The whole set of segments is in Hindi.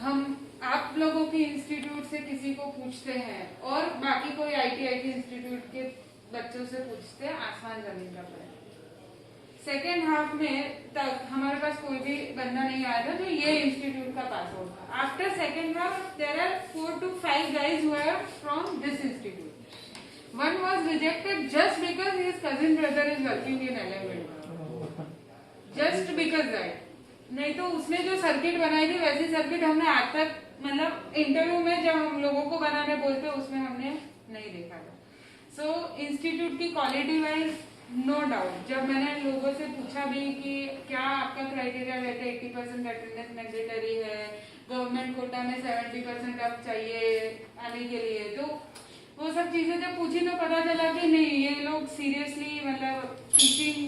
हम आप लोगों के इंस्टीट्यूट से किसी को पूछते हैं और बाकी कोई आईटी इंस्टीट्यूट के बच्चों से पूछते हैं, आसमान जमीन का फर्क। सेकेंड हाफ में तक हमारे पास कोई भी बंदा नहीं आया था जो ये इंस्टीट्यूट का पास आउट था। After second half there are 4 to 5 guys who are from this institute. One was rejected just because his cousin brother is working in LML. Just because that. नहीं तो उसने जो सर्किट बनाई थी वैसी सर्किट हमने आज तक मतलब इंटरव्यू में जब हम लोगों को बनाने बोलते उसमें हमने नहीं देखा था। सो इंस्टीट्यूट की क्वालिटी वाइज नो डाउट। जब मैंने लोगों से पूछा भी कि क्या आपका क्राइटेरिया रहता है, 80% अटेंडेंस मैंडेटरी है, गवर्नमेंट कोटा में 70% अब चाहिए आने के लिए, तो वो सब चीजें जब पूछी तो पता चला कि नहीं ये लोग सीरियसली मतलब टीचिंग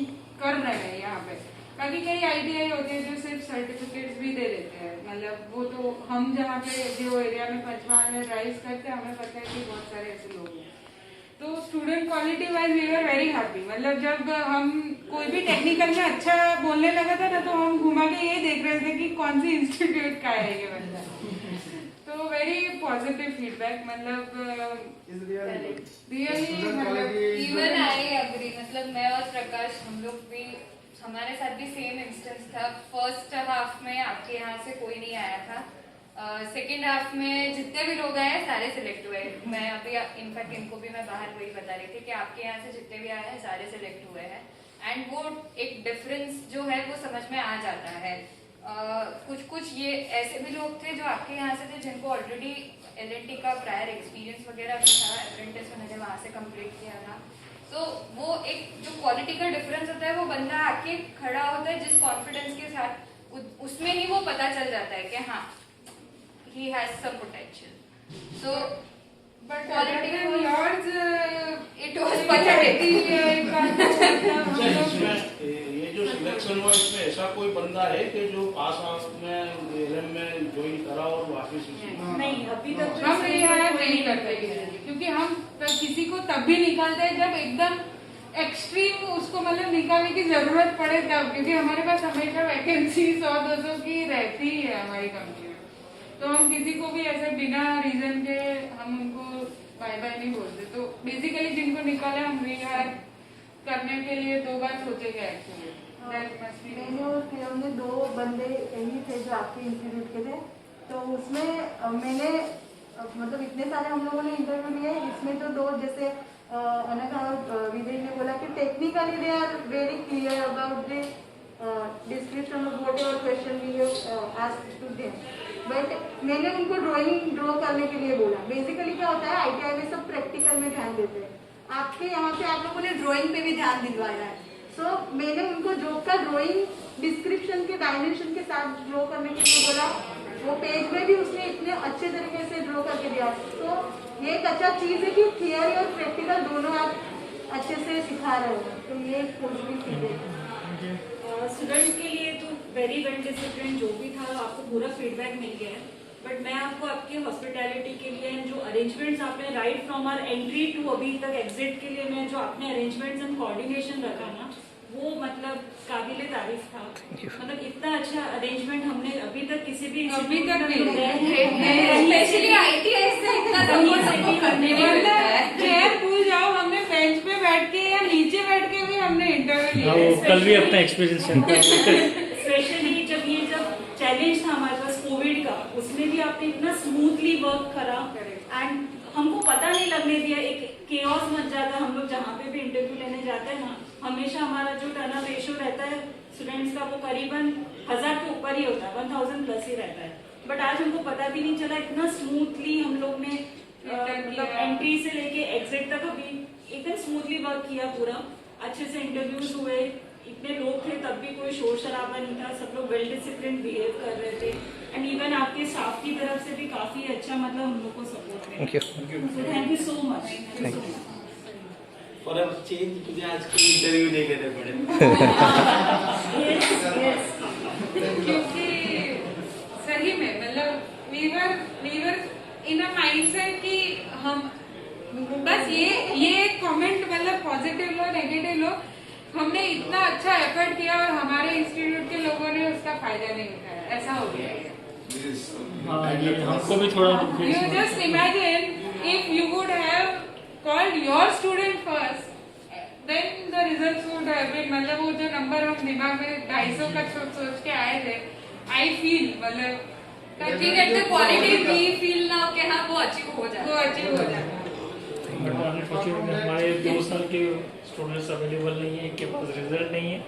कर रहे हैं यहाँ पे। बाकी कई आईटीआई होते हैं जो सिर्फ सर्टिफिकेट्स भी दे देते हैं, मतलब वो तो हम जहाँ पे जो एरिया में पंचमहाल में राइज करते हैं हमें पता है कि बहुत सारे ऐसे लोग हैं। तो student quality wise we are very happy. मतलब जब हम कोई भी टेक्निकल में अच्छा बोलने लगा था ना तो हम घुमा के ये देख रहे थे कि कौन सी इंस्टीट्यूट का है ये बंदा। तो वेरी पॉजिटिव फीडबैक, मतलब रियली इवन आई एग्री। मतलब मैं और प्रकाश हम लोग भी, हमारे साथ भी सेम इंस्टेंस था। फर्स्ट हाफ में आपके यहाँ से कोई नहीं आया था, सेकेंड हाफ में जितने भी लोग आए सारे सिलेक्ट हुए। मैं अभी इनफैक्ट इनको भी मैं बाहर वही बता रही थी कि आपके यहाँ से जितने भी आए हैं सारे सिलेक्ट हुए हैं। एंड वो एक डिफरेंस जो है वो समझ में आ जाता है। कुछ ये ऐसे भी लोग थे जो आपके यहाँ से थे जिनको ऑलरेडी LNT का प्रायर एक्सपीरियंस वगैरह भी था, अप्रेंटिस मैंने वहाँ से कंप्लीट किया था। तो वो एक जो क्वालिटी का डिफरेंस होता है वो बंदा आके खड़ा होता है जिस कॉन्फिडेंस के साथ, उसमें ही वो पता चल जाता है कि हाँ he has some potential. So but quality was yours, it was pathetic. ये जो सिलेक्शन हुआ इसमें ऐसा कोई बंदा है कि जो पास आउट में LM में ज्वाइन करा और वापस नहीं, अभी तक हम रिहायर नहीं करते क्योंकि हम किसी को तब भी निकालते हैं जब एकदम एक्सट्रीम उसको मतलब निकालने की जरूरत पड़े तब, क्योंकि हमारे पास हमेशा वैकेंसी 100-200 की रहती है हमारी कंपनी में। तो हम किसी को भी ऐसे बिना रीजन के हम उनको बाय बाय नहीं बोलते। तो बेसिकली जिनको निकाले हम रिहायर करने के लिए 2 बार सोचेंगे एक्चुअली। मैंने और फिल्म में 2 बंदे यही थे जो आपके इंस्टीट्यूट के थे। तो उसमें मैंने मतलब इतने सारे हम लोगों ने इंटरव्यू लिए, इसमें तो 2 जैसे अनघा और विजय ने बोला कि technically they are very clear about the description of whatever question we have asked to them, but मैंने उनको ड्राइंग ड्रॉ करने के लिए बोला। बेसिकली क्या होता है आईटीआई में सब प्रैक्टिकल में ध्यान देते हैं, आपके यहाँ पे आप लोगों ने ड्राइंग पे भी ध्यान दिलवाया है। सो मैंने उनको जॉब का ड्राइंग डिस्क्रिप्शन के डायमेंशन के साथ ड्रॉ करने के लिए बोला। वो पेज में भी उसने इतने अच्छे तरीके से ड्रॉ करके दिया। तो ये एक अच्छा चीज़ है कि थियरी और प्रैक्टिकल दोनों आप अच्छे से सिखा रहे हो, तो ये एक पॉजिटिव चीज़ है। स्टूडेंट्स के लिए तो वेरी वेल डिसिप्लिन जो भी था आपको पूरा फीडबैक मिल गया है। बट मैं आपको आपकी हॉस्पिटैलिटी के लिए जो अरेंजमेंट्स आपने right from our entry to अभी तक एग्जिट के लिए मैं जो आपने अरेंजमेंट्स एंड कोऑर्डिनेशन रखा ना वो मतलब काबिले तारीफ था। मतलब इतना अच्छा अरेंजमेंट हमने अभी तक किसी भी स्पेशली आईटीआई से इतना सपोर्ट करने में मिलता है। चेयर भूल जाओ, हमने बेंच पे बैठ के या नीचे बैठ के भी हमने इंटरव्यू लिया। कल भी अपना एक्सपीरियंस स्पेशली जब चैलेंज था हमारे पास कोविड का, उसमें भी आपने इतना स्मूथली वर्क करा एंड हमको पता नहीं लगने दिया। एक केओस मच जाता, हम लोग जहाँ पे भी इंटरव्यू लेने जाते हैं ना हमेशा हमारा जो टर्नअप रेशियो रहता है स्टूडेंट्स का वो करीबन 1000 के ऊपर ही होता है, 1000 प्लस ही रहता है। बट आज हमको पता भी नहीं चला, इतना स्मूथली हम लोग ने मतलब एंट्री से लेके एग्जिट तक अभी एकदम स्मूथली वर्क किया। पूरा अच्छे से इंटरव्यूज हुए, इतने लोग थे तब भी कोई शोर शराबा नहीं था, सब लोग वेल डिसिप्लिन बिहेव कर रहे थे। एंड इवन आपके स्टाफ की तरफ से भी काफी अच्छा मतलब हम लोग को सपोर्ट है। Thank you so much. For a change तुझे आज की इंटरव्यू नहीं करने पड़े। क्योंकि सही में मतलब we were in a mindset कि हम बस ये कमेंट मतलब पॉजिटिव लो नेगेटिव लो, हमने इतना अच्छा एफर्ट किया और हमारे इंस्टीट्यूट के लोगों ने उसका फायदा नहीं उठाया, ऐसा हो गया है। हाँ ये हमको भी थोड़ा दुख है You इसमें। just imagine if you would have called your student first, then the results would have been, मतलब वो जो नंबर हम दिमाग में 250 का सोच के आए थे, I feel मतलब Looking at the quality, we feel now कि हाँ वो अचीव हो वो जाता है। अचीव हो जाता है। बट अनफॉर्चुनेटली हमारे 2 साल के स्टूडेंट्स अवेलेबल नहीं है, एक के पास रिजल्ट नहीं है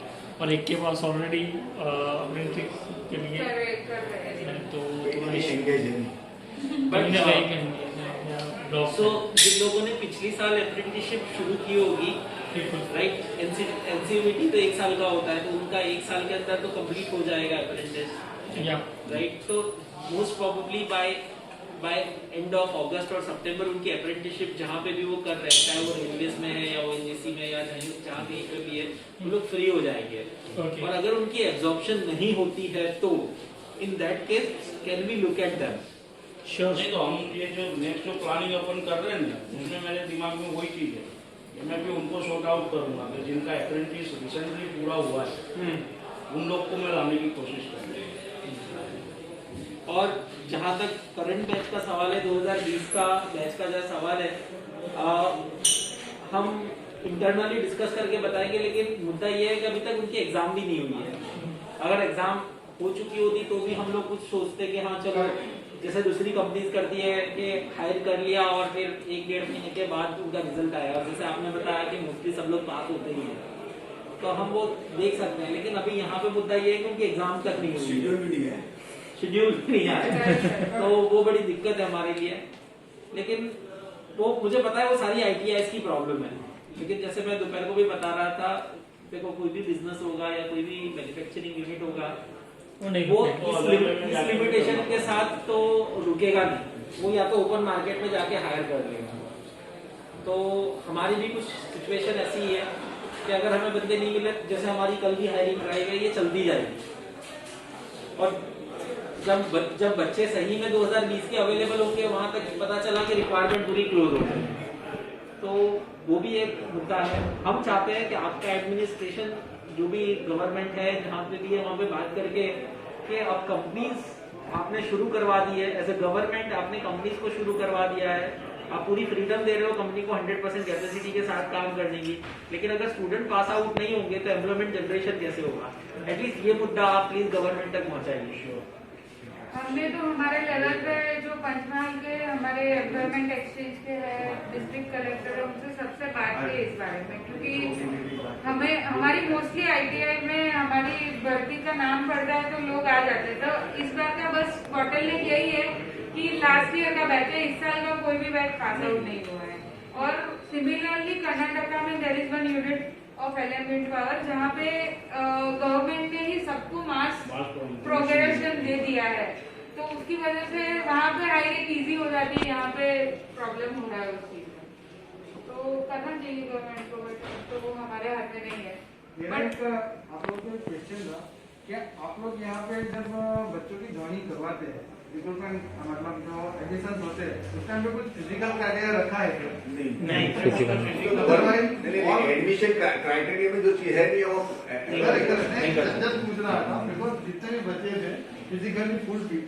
और एक के पास ऑलरेडी अप्रेंटिस के लिए कर रहे हैं। तो थोड़ा एंगेज है सो जिन लोगों ने पिछली साल अप्रेंटिसशिप शुरू की होगी, राइट, एनसीयूटी तो 1 साल का होता है, तो उनका 1 साल के अंदर तो कंप्लीट हो जाएगा अप्रेंटिस, या राइट। तो most probably bye end of अगस्त और सितंबर उनकी अप्रेंटिसशिप जहाँ पे भी वो कर रहे हैं, चाहे वो रेलवेज में है या ओएनजीसी में या जहाँ कहीं पे भी है, वो लोग फ्री हो जाएंगे। Okay. और अगर उनकी एब्जॉर्प्शन नहीं होती है तो in that case can we look at them. Sure. नहीं तो हम ये जो नेक्स्ट जो प्लानिंग अपन कर रहे हैं ना, उसमें मेरे दिमाग में वही चीज है कि मैं भी उनको सॉर्ट आउट करूंगा कि जिनका अप्रेंटिस रिसेंटली पूरा हुआ है उन लोग को मैं लाने की कोशिश करूंगा। और जहाँ तक करंट बैच का सवाल है, 2020 का बैच का जो सवाल है, हम इंटरनली डिस्कस करके बताएंगे, लेकिन मुद्दा ये है कि अभी तक उनकी एग्जाम भी नहीं हुई है। अगर एग्जाम हो चुकी होती तो भी हम लोग कुछ सोचते कि हाँ चलो, जैसे दूसरी कंपनीज करती है कि हायर कर लिया और फिर 1-1.5 महीने के बाद उनका रिजल्ट आया, और जैसे आपने बताया कि मोस्टली सब लोग पास होते ही हैं, तो हम वो देख सकते हैं। लेकिन अभी यहाँ पे मुद्दा ये है कि उनकी एग्जाम तक नहीं हुई, शेड्यूल भी नहीं है। शेड्यूल नहीं आया, तो वो बड़ी दिक्कत है हमारे लिए। लेकिन वो मुझे पता है वो सारी ITIs की प्रॉब्लम है, लेकिन जैसे मैं दोपहर को भी बता रहा था, देखो कोई भी बिजनेस होगा या कोई भी मैन्युफैक्चरिंग यूनिट होगा, वो इस लिमिटेशन के साथ तो रुकेगा नहीं, वो या तो ओपन मार्केट में जाके हायर कर लेगा। तो हमारी भी कुछ सिचुएशन ऐसी है कि अगर हमें बंदे नहीं मिले, जैसे हमारी कल भी हायरिंग ड्राइव है, ये चलती जाएगी। और जब बच्चे सही में 2020 के अवेलेबल होंगे, वहां तक पता चला कि रिक्वायरमेंट पूरी क्लोज हो गई, तो वो भी एक मुद्दा है। हम चाहते हैं कि आपका एडमिनिस्ट्रेशन जो भी गवर्नमेंट है जहाँ पे भी है, वहाँ पे बात करके कि अब कंपनीज आपने शुरू करवा दी है, एज ए गवर्नमेंट आपने कंपनीज को शुरू करवा दिया है, आप पूरी फ्रीडम दे रहे हो कंपनी को 100% कैपेसिटी के साथ काम करने की, लेकिन अगर स्टूडेंट पास आउट नहीं होंगे तो एम्प्लॉयमेंट जनरेशन कैसे होगा? एटलीस्ट ये मुद्दा आप प्लीज गवर्नमेंट तक पहुंचाइए। हमने तो हमारे लेवल पे जो पंचमहल के हमारे एम्प्लॉयमेंट एक्सचेंज के है, डिस्ट्रिक्ट कलेक्टर है, उनसे सबसे बात की इस बारे में, क्योंकि हमें हमारी मोस्टली ITI में हमारी भर्ती का नाम पड़ता है तो लोग आ जाते हैं। तो इस बार का बस बॉटलनेक यही है कि लास्ट ईयर का बैच है, इस साल का कोई भी बैच पास आउट नहीं हुआ है। और सिमिलरली कर्नाटका में there is one unit of LM wind power, जहाँ पे गवर्नमेंट ने ही सबको मास प्रोग्रेशन दे दिया है, तो उसकी वजह से वहाँ पे हायरिंग इजी हो जाती है, यहाँ पे प्रॉब्लम हो रहा है उस चीज में। तो करना चाहिए गवर्नमेंट को, बट तो वो हमारे हाथ में नहीं है। बट आप लोग को क्वेश्चन था, क्या आप लोग यहाँ पे जब बच्चों की ज्वाइनिंग करवाते हैं, रिक्रूटमेंट मतलब जो एडमिशन होते हैं, उस टाइम पे कुछ फिजिकल क्राइटेरिया रखा है क्या? नहीं अदरवाइज एडमिशन क्राइटेरिया में जो चीज है नहीं वो जस्ट पूछ रहा था, बिकॉज जितने भी बच्चे थे फिजिकली फुल फिट,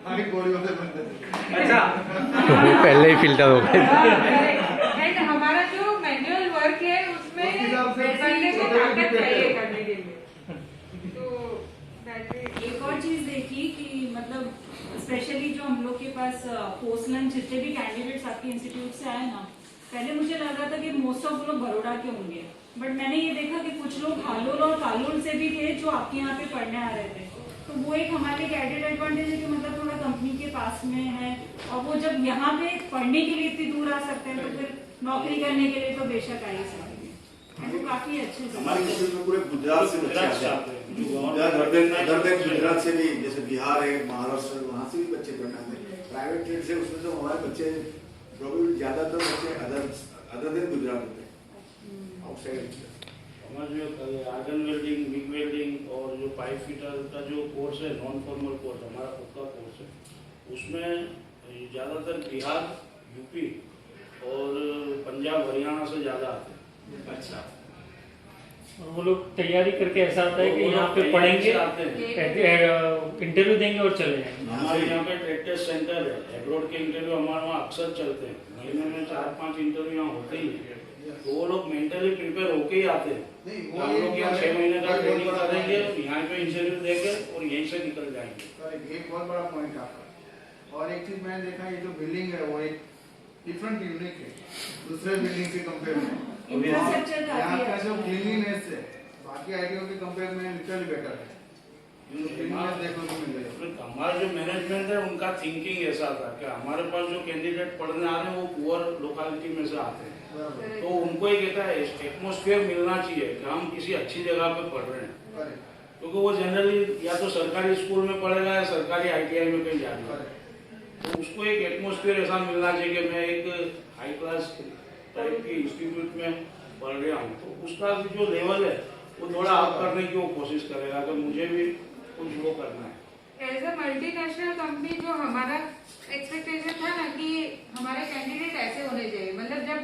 आगे कोरियो से बनते थे। अच्छा, पहले ही फिल्टर हो गए। एंड हमारा जो मैनुअल वर्क है उसमें उस हिसाब से बंदे को total ताकत depend चाहिए है। करने के लिए। तो that is- एक और चीज देखी कि मतलब स्पेशली जो हम लोग के पास पोस्ट लंच जितने भी कैंडिडेट्स आपके इंस्टीट्यूट से आए ना, पहले मुझे लग रहा था कि मोस्ट ऑफ लोग बड़ौदा के होंगे, बट मैंने ये देखा कि कुछ लोग हालोल और कालोल से भी थे जो आपके यहाँ पे पढ़ने आ रहे थे। तो वो एक हमारे लिए एडेड एडवांटेज है कि मतलब थोड़ा कंपनी के पास में है, और वो जब यहाँ पे पढ़ने के लिए इतनी दूर आ सकते हैं तो फिर नौकरी करने के लिए तो बेशक आ ही सकते हैं। तो काफी अच्छे से हमारे इंस्टीट्यूट में पूरे गुजरात से बच्चे आते हैं, अदर देन गुजरात से भी, जैसे बिहार है, महाराष्ट्र, वहाँ से भी बच्चे पढ़ने आते हैं। प्राइवेट ट्रेड से उसमें तो हमारे बच्चे प्रोबेबली ज्यादातर बच्चे अदर देन गुजरात होते हैं, आउटसाइड। हमारा जो आर्गन वेल्डिंग, मिग वेल्डिंग और जो पाइप फिटर का जो कोर्स है, नॉन फॉर्मल कोर्स हमारा खुद का कोर्स है, उसमें ज़्यादातर बिहार, यूपी और पंजाब, हरियाणा से ज़्यादा आते हैं। अच्छा। और वो लोग तैयारी करके ऐसा आता है कि वो यहाँ लोग पे तैयारी पढ़ेंगे, से आते हैं। इंटरव्यू देंगे और चले जाएंगे। हमारे यहाँ पे ट्रेड टेस्ट सेंटर है, एब्रॉड के इंटरव्यू हमारे वहाँ अक्सर चलते हैं, महीने में 4-5 इंटरव्यू यहाँ होते ही हैं। तो वो लोग मेंटली प्रिपेयर होके ही आते हैं। नहीं, वो हम लोग यहाँ एक 6 महीने का बहुत ट्रेनिंग बड़ा करेंगे, point है। यहाँ पे इंटरव्यू देंगे और यहीं से निकल जाएंगे। करेक्ट, एक बहुत बड़ा पॉइंट है आपका। और एक चीज मैंने देखा, ये जो बिल्डिंग है वो एक डिफरेंट यूनिक है दूसरे बिल्डिंग के कंपेयर में। इंफ्रास्ट्रक्चर यहाँ काफी का अच्छा जो है। क्लीनलीनेस है बाकी आईटीओ के कंपेयर में लिटरली बेटर है। क्लीनलीनेस देखने को मिल रही है। हमारा जो मैनेजमेंट है उनका थिंकिंग ऐसा था कि हमारे पास जो कैंडिडेट पढ़ने आ रहे हैं वो पुअर लोकेलिटी में से आते हैं, बराबर, तो उनको एक कहता है एटमोस्फेयर मिलना चाहिए कि हम किसी अच्छी जगह पे पढ़ रहे हैं, करेक्ट, क्योंकि वो जनरली या तो सरकारी स्कूल में पढ़ेगा या सरकारी आईटीआई में कहीं जाएगा। करेक्ट। तो उसको एक एटमोस्फेयर ऐसा मिलना चाहिए कि मैं एक हाई क्लास टाइप की इंस्टीट्यूट में पढ़ रहा हूँ, तो उसका जो लेवल है वो थोड़ा अप करने की वो कोशिश करेगा कि मुझे भी कुछ वो करना है। एज अ मल्टीनेशनल कंपनी जो हमारा एक्सपेक्टेशन था ना कि हमारे कैंडिडेट ऐसे होने चाहिए, मतलब जब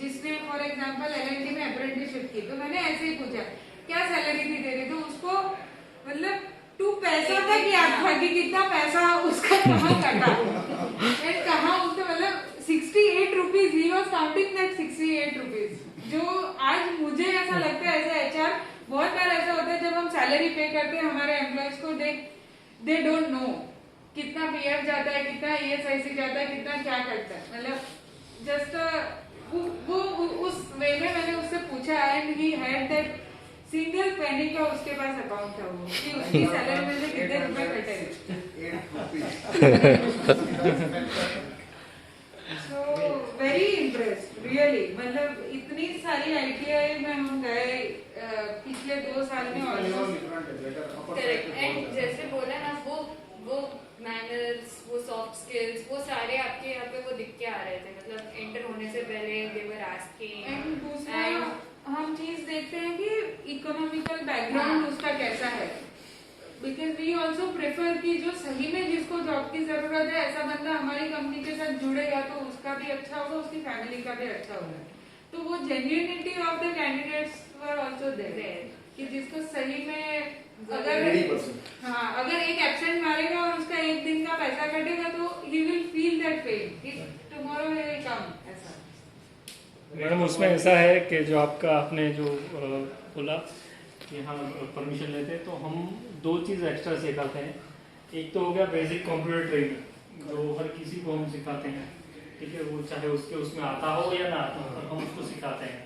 जिसने फॉर एग्जांपल एलएनटी में अप्रेंटिसशिप की तो मैंने ऐसे ही पूछा क्या सैलरी थी तेरी, तो उसको मतलब तू पैसा तक याद था कि कितना पैसा उसका कहाँ कटा एंड कहाँ उसने मतलब 68 rupees, he was counting that 68 rupees, जो आज मुझे ऐसा लगता है एज एचआर बहुत बार ऐसा होता है जब हम सैलरी पे करते हैं हमारे एम्प्लॉयज को, दे डोंट नो कितना पीएफ जाता है, कितना ईएसआईसी जाता है, कितना क्या करता है, मतलब जस्ट वो उस वे में मैंने उससे पूछा and he had that single penny का उसके पास अकाउंट था वो कि उसकी सैलरी में से कितने रुपए कटे। सो वेरी इम्प्रेस्ड रियली, मतलब इतनी सारी आईटीआई में हम गए पिछले 2 साल में ऑलमोस्ट। करेक्ट, एंड जैसे बोला ना वो मैनर्स, वो सॉफ्ट स्किल्स, वो सारे आपके यहाँ पे वो दिख के आ रहे थे, मतलब एंटर होने से पहले दे वर आस्किंग। एंड दूसरा हम चीज देखते हैं कि इकोनॉमिकल बैकग्राउंड उसका कैसा है, बिकॉज वी ऑल्सो प्रेफर कि जो सही में जिसको जॉब की जरूरत है ऐसा बंदा हमारी कंपनी के साथ जुड़ेगा तो उसका भी अच्छा होगा, उसकी फैमिली का भी अच्छा होगा। तो वो genuinity of the candidates were also there कि जिसको सही में अगर एक एब्सेंट मारेगा और उसका 1 दिन का पैसा कटेगा तो he will feel that pain if tomorrow he will come. ऐसा मैडम उसमें ऐसा है कि जो आपने जो बोला कि हम परमिशन लेते हैं तो हम 2 चीज़ एक्स्ट्रा सिखाते हैं। एक तो हो गया बेसिक कंप्यूटर ट्रेनिंग जो हर किसी को हम सिखाते हैं, ठीक है, वो चाहे उसमें आता हो या ना आता हो, हम उसको सिखाते हैं।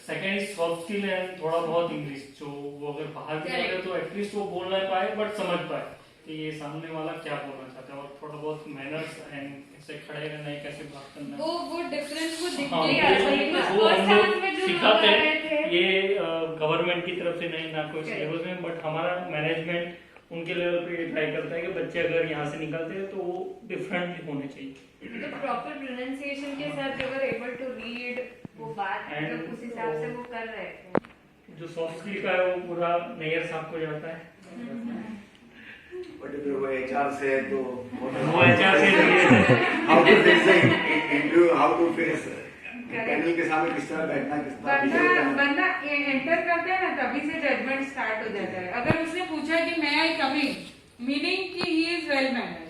सेकेंड सॉफ्ट स्किल है, थोड़ा बहुत इंग्लिश, जो वो अगर बाहर की जगह तो एटलीस्ट वो बोल नहीं पाए बट समझ पाए कि ये सामने वाला क्या बोलना चाहता है, और थोड़ा बहुत मैनर्स एंड कैसे खड़े रहना है, कैसे बात करना है, वो डिफरेंस वो दिख हाँ, ही आ रहा है। वो हम लोग में जो सिखाते लोग आ हैं। रहे थे, ये गवर्नमेंट की तरफ से नहीं, ना कोई सिलेबस में, बट हमारा मैनेजमेंट उनके लेवल पे ट्राई करता है कि बच्चे अगर यहाँ से निकलते हैं तो वो डिफरेंट होने चाहिए। तो प्रॉपर प्रोनाउंसिएशन के साथ they were able to read वो बात, मतलब उस हिसाब से वो कर रहे थे। जो सॉफ्ट स्किल का है वो पूरा नैयर साहब को जाता है, बट अगर वो एचआर से है तो वो HR से नहीं है। How to face interview, how to face panel के सामने किस तरह बैठना, किस तरह बिहेव करना। बंदा एंटर करता है ना तभी से जजमेंट स्टार्ट हो जाता है। अगर उसने पूछा कि मैं आई कमिंग, मीनिंग कि ही इज वेल मैनर्स।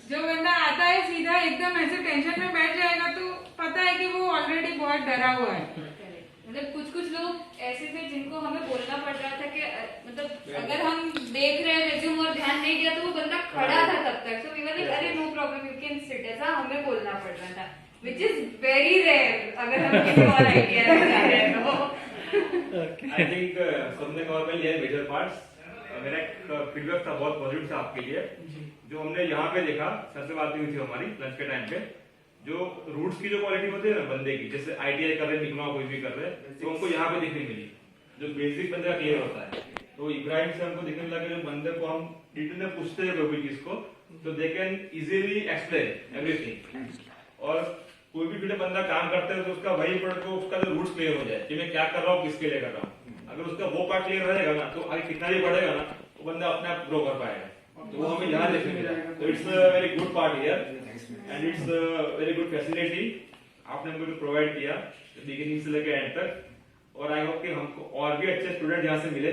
जो बंदा आता है सीधा एकदम ऐसे टेंशन में बैठ जाएगा तो पता है कि वो ऑलरेडी बहुत डरा हुआ है। मतलब कुछ लोग ऐसे थे जिनको हमें बोलना पड़ रहा था कि मतलब अगर हम देख रहे हैं रेज्यूम और ध्यान नहीं दिया तो वो बंदा खड़ा था तब तक, सो वी वर लाइक अरे no problem you can sit, ऐसा हमें बोलना पड़ रहा था, व्हिच इज वेरी रेयर अगर हम किसी और आईटीआई में जा रहे हैं तो। आई थिंक समथिंग और में ये मेजर पार्ट्स मेरा एक फीडबैक था, बहुत पॉजिटिव था आपके लिए। जो हमने यहाँ पे देखा, सर से बात हुई थी हमारी लंच के टाइम पे, जो रूट्स की जो क्वालिटी होती है ना बंदे की, जैसे आईटीआई कर रहे हैं, डिप्लोमा कोई भी कर रहे हैं, तो हमको यहाँ पे दिखने मिली जो बेसिक बंदे का क्लियर होता है। तो इब्राहिम से हमको दिखने लगा जो बंदे को हम डिटेल में पूछते हैं कोई भी चीज को तो they can easily explain everything. और कोई भी फील्ड बंदा काम करता है तो उसका वही पढ़ को उसका जो रूट्स क्लियर हो जाए कि मैं क्या कर रहा हूँ, किसके लिए कर रहा हूँ। अगर उसका वो पार्ट क्लियर रहेगा ना तो आगे कितना भी पढ़ेगा ना वो बंदा अपने आप ग्रो कर पाएगा। तो वो हमें यहाँ देखने मिला। तो it's a very good part here and it's very good facility आपने हमको जो प्रोवाइड किया बिगिनिंग से लेकर एंड तक। और आई होप कि हमको और भी अच्छे स्टूडेंट यहाँ से मिले।